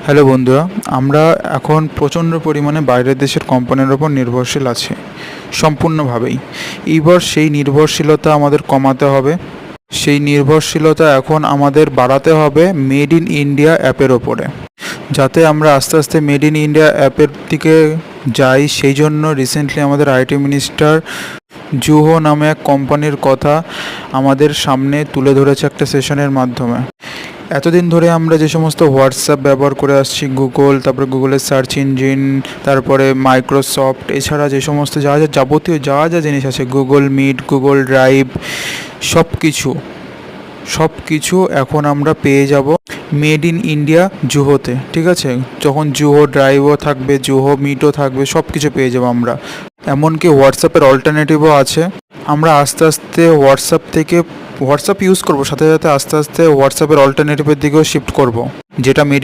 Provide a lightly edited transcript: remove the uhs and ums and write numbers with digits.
Hello বন্ধুরা, আমরা এখন প্রচণ্ড পরিমাণে বাইরের দেশের কোম্পানির ওপর নির্ভরশীল আছি সম্পূর্ণভাবেই। এইবার সেই নির্ভরশীলতা আমাদের কমাতে হবে। সেই নির্ভরশীলতা এখন আমাদের বাড়াতে হবে মেড ইন ইন্ডিয়া অ্যাপের ওপরে, যাতে আমরা আস্তে আস্তে মেড ইন ইন্ডিয়া অ্যাপের দিকে যাই। সেই জন্য রিসেন্টলি আমাদের আইটি মিনিস্টার জুহো নামে এক কোম্পানির কথা আমাদের সামনে তুলে ধরেছে একটা সেশনের মাধ্যমে। এতদিন ধরে আমরা যে সমস্ত হোয়াটসঅ্যাপ ব্যবহার করে আসছি, গুগল, তারপরে গুগলের সার্চ ইঞ্জিন, তারপরে মাইক্রোসফট, এছাড়া যে সমস্ত যাবতীয় যা জিনিস আছে, গুগল মিট, গুগল ড্রাইভ, সব কিছু এখন আমরা পেয়ে যাব মেড ইন ইন্ডিয়া জুহোতে। ঠিক আছে, যখন জুহো ড্রাইভও থাকবে, জুহো মিটও থাকবে, সব কিছু পেয়ে যাবো আমরা। এমনকি হোয়াটসঅ্যাপের অল্টারনেটিভও আছে। আমরা আস্তে আস্তে হোয়াটসঅ্যাপ ইউজ করব, সাথে সাথে আস্তে আস্তে হোয়াটসঅ্যাপের অল্টারনেটিভের দিকেও শিফট করব, যেটা মেড ইন